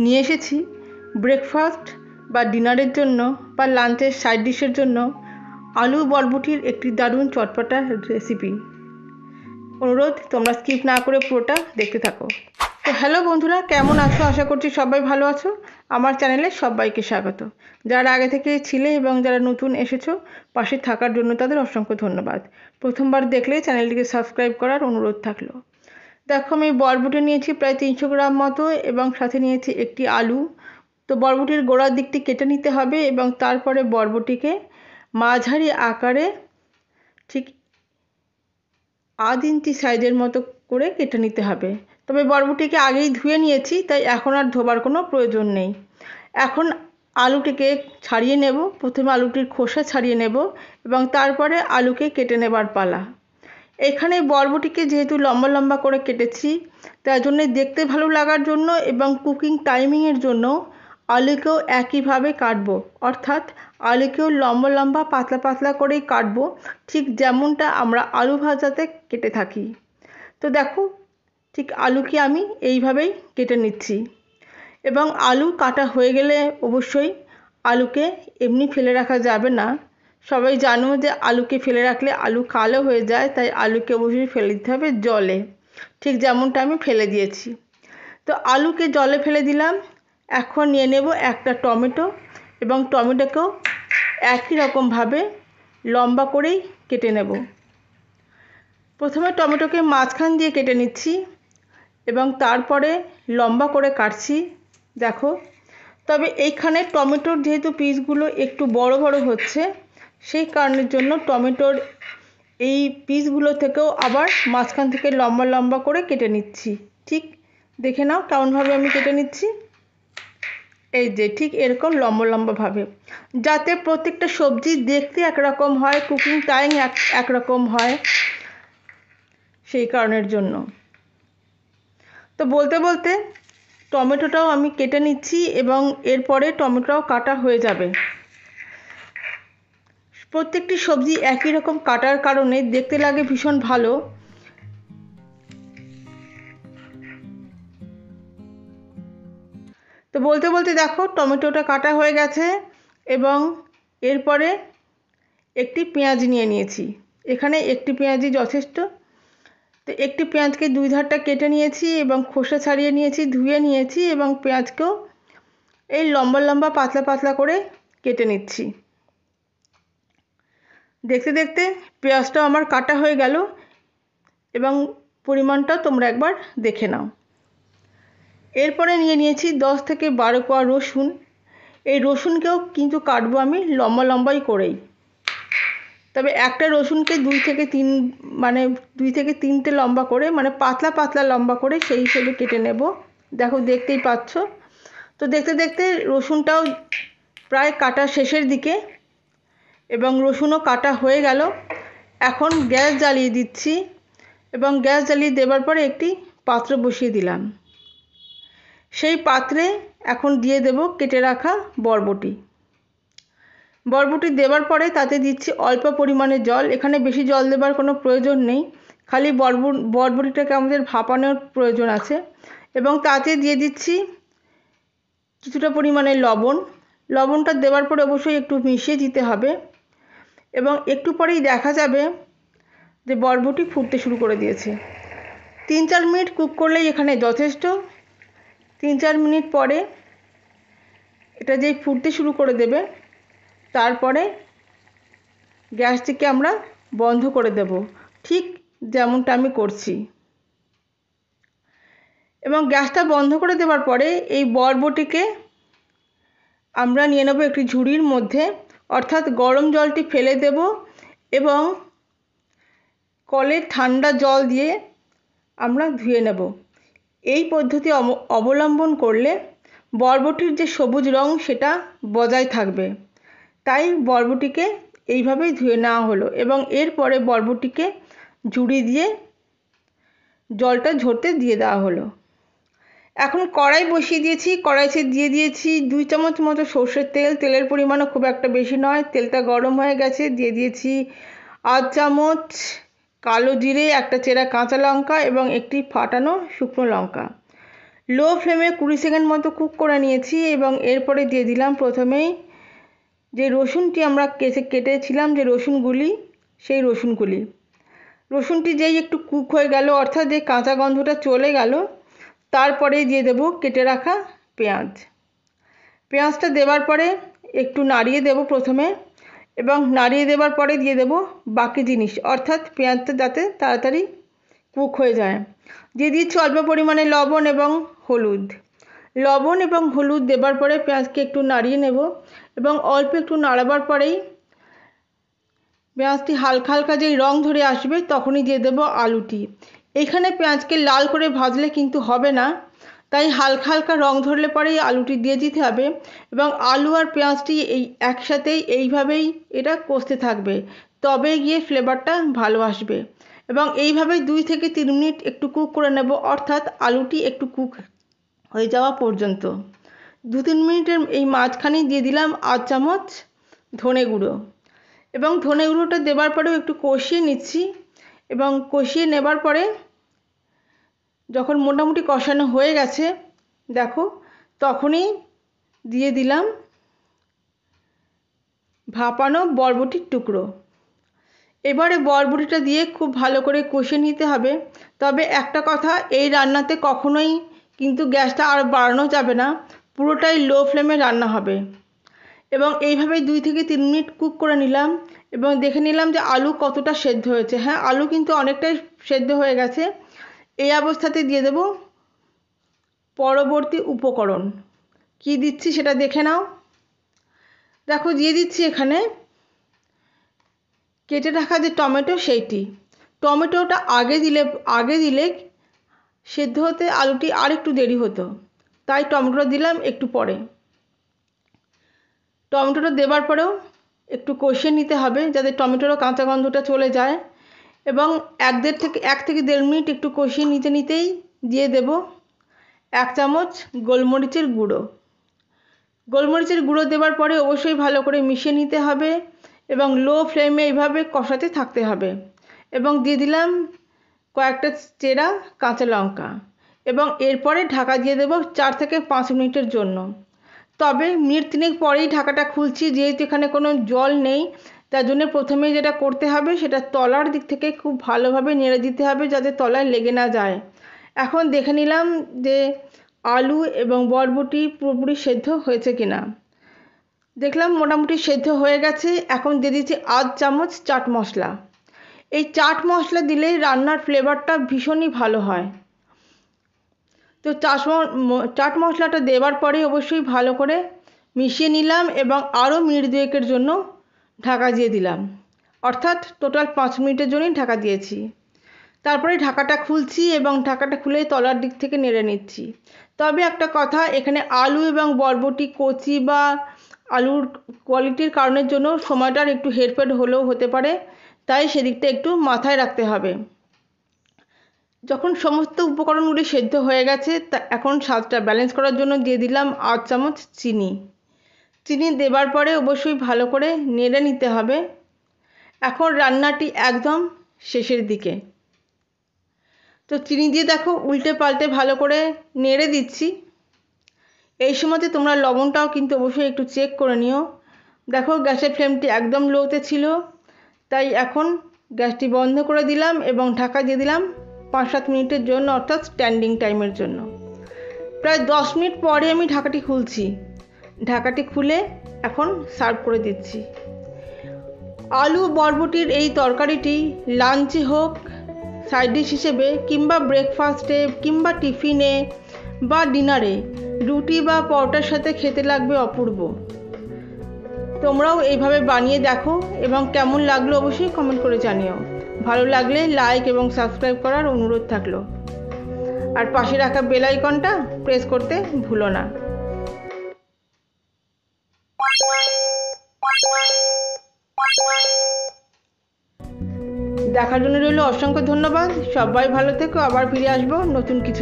নিয়ে এসেছি ব্রেকফাস্ট বা ডিনারের জন্য বা লাঞ্চের সাইড ডিশের জন্য আলু বরবটির একটি দারুণ চটপটা রেসিপি। অনুরোধ তোমরা স্কিপ না করে পুরোটা দেখতে থাকো। তো হ্যালো বন্ধুরা, কেমন আছো? আশা করছি সবাই ভালো আছো। আমার চ্যানেলে সবাইকে স্বাগত। যারা আগে থেকে ছিলে এবং যারা নতুন এসেছো পাশে থাকার জন্য তাদের অসংখ্য ধন্যবাদ। প্রথমবার দেখলে চ্যানেলটিকে সাবস্ক্রাইব করার অনুরোধ থাকলো। দেখো, আমি বরবটি নিয়েছি প্রায় 300 গ্রাম মতো এবং সাথে নিয়েছি একটি আলু। তো বরবটির গোড়ার দিকটি কেটে নিতে হবে এবং তারপরে বরবটিকে মাঝারি আকারে ঠিক আধ ইঞ্চি সাইজের মতো করে কেটে নিতে হবে। তবে বরবটিকে আগেই ধুয়ে নিয়েছি, তাই এখন আর ধোবার কোনো প্রয়োজন নেই। এখন আলুটিকে ছাড়িয়ে নেব। প্রথমে আলুটির খোসা ছাড়িয়ে নেব এবং তারপরে আলুকে কেটে নেবার পালা। এখানে বরবটিকে যেহেতু লম্বা লম্বা করে কেটেছি, তার জন্য দেখতে ভালো লাগার জন্য এবং কুকিং টাইমিংয়ের জন্য আলুকেও একইভাবে কাটবো, অর্থাৎ আলুকেও লম্বা লম্বা পাতলা পাতলা করেই কাটবো, ঠিক যেমনটা আমরা আলু ভাজাতে কেটে থাকি। তো দেখো, ঠিক আলুকে আমি এইভাবেই কেটে নিচ্ছি এবং আলু কাটা হয়ে গেলে অবশ্যই আলুকে এমনি ফেলে রাখা যাবে না। সবাই জানো যে আলুকে ফেলে রাখলে আলু কালো হয়ে যায়, তাই আলুকে অবশ্যই ফেলে দিতে হবে জলে, ঠিক যেমনটা আমি ফেলে দিয়েছি। তো আলুকে জলে ফেলে দিলাম। এখন নিয়ে নেব একটা টমেটো এবং টমেটোকেও একই রকমভাবে লম্বা করেই কেটে নেব। প্রথমে টমেটোকে মাঝখান দিয়ে কেটে নিচ্ছি এবং তারপরে লম্বা করে কাটছি। দেখো, তবে এইখানে টমেটোর যেহেতু পিসগুলো একটু বড় বড় হচ্ছে, সেই কারণের জন্য টমেটোর এই পিসগুলো থেকেও আবার মাঝখান থেকে লম্বা লম্বা করে কেটে নিচ্ছি। ঠিক দেখে নাও কেমনভাবে আমি কেটে নিচ্ছি। এই যে ঠিক এরকম লম্বা লম্বাভাবে, যাতে প্রত্যেকটা সবজি দেখতে একরকম হয়, কুকিং টাইম একরকম হয়, সেই কারণের জন্য। তো বলতে বলতে টমেটোটাও আমি কেটে নিচ্ছি এবং এরপরে টমেটোটাও কাটা হয়ে যাবে। প্রত্যেকটি সবজি একই রকম কাটার কারণে দেখতে লাগে ভীষণ ভালো। তো বলতে বলতে দেখো টমেটোটা কাটা হয়ে গেছে এবং এরপরে একটি পেঁয়াজ নিয়ে নিয়েছি। এখানে একটি পেঁয়াজই যথেষ্ট। তো একটি পেঁয়াজকে দুই ধারটা কেটে নিয়েছি এবং খোসা ছাড়িয়ে নিয়েছি, ধুয়ে নিয়েছি এবং পেঁয়াজকেও এই লম্বা লম্বা পাতলা পাতলা করে কেটে নিচ্ছি। দেখতে দেখতে পেঁয়াজটাও আমার কাটা হয়ে গেল এবং পরিমাণটাও তোমরা একবার দেখে নাও। এরপরে নিয়ে নিয়েছি 10 থেকে 12 কোয়া রসুন। এই রসুনকেও কিন্তু কাটবো আমি লম্বা লম্বাই করেই। তবে একটা রসুনকে দুই থেকে তিনটে লম্বা করে, মানে পাতলা পাতলা লম্বা করে সেই হিসেবে কেটে নেব। দেখো, দেখতেই পাচ্ছ। তো দেখতে দেখতে রসুনটাও প্রায় কাটা শেষের দিকে এবং রসুনও কাটা হয়ে গেল। এখন গ্যাস জ্বালিয়ে দিচ্ছি এবং গ্যাস জ্বালিয়ে দেবার পরে একটি পাত্র বসিয়ে দিলাম। সেই পাত্রে এখন দিয়ে দেব কেটে রাখা বরবটি। বরবটি দেবার পরে তাতে দিচ্ছি অল্প পরিমাণে জল। এখানে বেশি জল দেবার কোনো প্রয়োজন নেই, খালি বরবটিটাকে আমাদের ভাপানোর প্রয়োজন আছে। এবং তাতে দিয়ে দিচ্ছি কিছুটা পরিমাণে লবণ। লবণটা দেওয়ার পরে অবশ্যই একটু মিশিয়ে দিতে হবে এবং একটু পরেই দেখা যাবে যে বরবটি ফুটতে শুরু করে দিয়েছে। 3-4 মিনিট কুক করলেই এখানে যথেষ্ট। 3-4 মিনিট পরে এটা যেই ফুটতে শুরু করে দেবে, তারপরে গ্যাসটিকে আমরা বন্ধ করে দেব, ঠিক যেমনটা আমি করছি। এবং গ্যাসটা বন্ধ করে দেওয়ার পরে এই বরবটিকে আমরা নিয়ে নেব একটি ঝুড়ির মধ্যে, অর্থাৎ গরম জলটি ফেলে দেব এবং কলের ঠান্ডা জল দিয়ে আমরা ধুয়ে নেব। এই পদ্ধতি অবলম্বন করলে বরবটির যে সবুজ রং সেটা বজায় থাকবে। তাই বরবটিকে এইভাবেই ধুয়ে নেওয়া হলো এবং এরপরে বরবটিকে ঝুড়ি দিয়ে জলটা ঝরতে দিয়ে দেওয়া হলো। এখন কড়াই বসিয়ে দিয়েছি, কড়াইতে দিয়ে দিয়েছি 2 চামচ মতো সর্ষের তেল। তেলের পরিমাণও খুব একটা বেশি নয়। তেলটা গরম হয়ে গেছে, দিয়ে দিয়েছি আধ চামচ কালো জিরে, একটা চেরা কাঁচা লঙ্কা এবং একটি ফাটানো শুকনো লঙ্কা। লো ফ্লেমে 20 সেকেন্ড মতো কুক করে নিয়েছি এবং এরপরে দিয়ে দিলাম প্রথমেই যে রসুনটি আমরা কেটেছিলাম, যে রসুনগুলি, সেই রসুনটি যেই একটু কুক হয়ে গেল, অর্থাৎ যে কাঁচা গন্ধটা চলে গেল, তারপরে দিয়ে দেব কেটে রাখা পেঁয়াজটা দেওয়ার পরে একটু নাড়িয়ে দেব প্রথমে, এবং নাড়িয়ে দেওয়ার পরে দিয়ে দেব বাকি জিনিস, অর্থাৎ পেঁয়াজটা যাতে তাড়াতাড়ি কুক হয়ে যায়। দিয়ে দিচ্ছি অল্প পরিমাণে লবণ এবং হলুদ দেবার পরে পেঁয়াজকে একটু নাড়িয়ে নেব, এবং অল্প একটু নাড়াবার পরেই পেঁয়াজটি হালকা হালকা যেই রং ধরে আসবে তখনই দিয়ে দেব আলুটি। এখানে পেঁয়াজকে লাল করে ভাজলে কিন্তু হবে না, তাই হালকা হালকা রং ধরলে পরেই আলুটি দিয়ে দিতে হবে, এবং আলু আর পেঁয়াজটি এই একসাথেই এইভাবেই এটা কষতে থাকবে, তবে গিয়ে ফ্লেভারটা ভালো আসবে। এবং এইভাবে 2 থেকে 3 মিনিট একটু কুক করে নেব, অর্থাৎ আলুটি একটু কুক হয়ে যাওয়া পর্যন্ত। 2-3 মিনিটের এই মাঝখানেই দিয়ে দিলাম 1 চামচ ধনে গুঁড়ো, এবং ধনে গুঁড়োটা দেবার পরেও একটু কষিয়ে নিচ্ছি, এবং কষিয়ে নেবার পরে যখন মোটামুটি কষানো হয়ে গেছে দেখো, তখনই দিয়ে দিলাম ভাপানো বরবটির টুকরো। এবারে বরবটিটা দিয়ে খুব ভালো করে কষিয়ে নিতে হবে। তবে একটা কথা, এই রান্নাতে কখনোই কিন্তু গ্যাসটা আর বাড়ানো যাবে না, পুরোটাই লো ফ্লেমে রান্না হবে। এবং এইভাবে 2 থেকে 3 মিনিট কুক করে নিলাম, এবং দেখে নিলাম যে আলু কতটা সেদ্ধ হয়েছে। হ্যাঁ, আলু কিন্তু অনেকটাই সেদ্ধ হয়ে গেছে। এই অবস্থাতে দিয়ে দেব পরবর্তী উপকরণ। কি দিচ্ছি সেটা দেখে নাও। দেখো, দিয়ে দিচ্ছি এখানে কেটে রাখা যে টমেটো, সেইটি। টমেটোটা আগে দিলে সেদ্ধ হতে আলুটি আর একটু দেরি হতো, তাই টমেটোটা দিলাম একটু পরে। টমেটোটা দেবার পরেও একটু কষিয়ে নিতে হবে যাতে টমেটোরও কাঁচা গন্ধটা চলে যায়, এবং 1 থেকে 1.5 মিনিট একটু কষিয়ে নিতেই দিয়ে দেব 1 চামচ গোলমরিচের গুঁড়ো। গোলমরিচের গুঁড়ো দেওয়ার পরে অবশ্যই ভালো করে মিশিয়ে নিতে হবে, এবং লো ফ্লেমে এইভাবে কষাতে থাকতে হবে। এবং দিয়ে দিলাম কয়েকটা চেরা কাঁচা লঙ্কা, এবং এরপরে ঢাকা দিয়ে দেব 4 থেকে 5 মিনিটের জন্য। তবে মিনিট 3 পরেই ঢাকাটা খুলছি, যেহেতু এখানে কোনো জল নেই, তার জন্য প্রথমে যেটা করতে হবে সেটা তলার দিক থেকে খুব ভালোভাবে নেড়ে দিতে হবে যাতে তলায় লেগে না যায়। এখন দেখে নিলাম যে আলু এবং বরবটি পুরোপুরি সেদ্ধ হয়েছে কিনা। দেখলাম মোটামুটি সেদ্ধ হয়ে গেছে। এখন দিয়ে দিচ্ছি 1 চামচ চাট মশলা। এই চাট মশলা দিলে রান্নার ফ্লেভারটা ভীষণই ভালো হয়। তো চাট মশলাটা দেওয়ার পরে অবশ্যই ভালো করে মিশিয়ে নিলাম, এবং আরও মিনিট 2 জন্য ঢাকা দিয়ে দিলাম, অর্থাৎ টোটাল 5 মিনিটের জন্যই ঢাকা দিয়েছি। তারপরে ঢাকাটা খুলছি, এবং ঢাকাটা খুলে তলার দিক থেকে নেড়ে নিচ্ছি। তবে একটা কথা, এখানে আলু এবং বরবটি কচি বা আলুর কোয়ালিটির কারণের জন্য সময়টার একটু হেরফের হলেও হতে পারে, তাই সেদিকটা একটু মাথায় রাখতে হবে। যখন সমস্ত উপকরণগুলি সেদ্ধ হয়ে গেছে, এখন স্বাদটা ব্যালেন্স করার জন্য দিয়ে দিলাম 8 চামচ চিনি দেবার পরে অবশ্যই ভালো করে নেড়ে নিতে হবে। এখন রান্নাটি একদম শেষের দিকে, তো চিনি দিয়ে দেখো উল্টে পাল্টে ভালো করে নেড়ে দিচ্ছি। এই সময়তে তোমরা লবণটাও কিন্তু অবশ্যই একটু চেক করে নিও। দেখো, গ্যাসের ফ্লেমটি একদম লোতে ছিল, তাই এখন গ্যাসটি বন্ধ করে দিলাম এবং ঢাকা দিয়ে দিলাম 5-7 মিনিটের জন্য, অর্থাৎ স্ট্যান্ডিং টাইমের জন্য। প্রায় 10 মিনিট পরে আমি ঢাকাটি খুলছি। ঢাকাটি খুলে এখন সার্ভ করে দিচ্ছি। আলু বরবটির এই তরকারিটি লাঞ্চে হোক, সাইড ডিশ হিসেবে, কিংবা ব্রেকফাস্টে, কিংবা টিফিনে বা ডিনারে, রুটি বা পরোটার সাথে খেতে লাগবে অপূর্ব। তোমরাও এইভাবে বানিয়ে দেখো, এবং কেমন লাগলো অবশ্যই কমেন্ট করে জানিও। ভালো লাগলে লাইক এবং সাবস্ক্রাইব করার অনুরোধ থাকলো, আর পাশে রাখা বেল আইকনটা প্রেস করতে ভুলো না। দেখার জন্য রইল অসংখ্য ধন্যবাদ। সবাই ভালো থেকো, আবার ফিরে আসবো নতুন কিছু নিয়ে।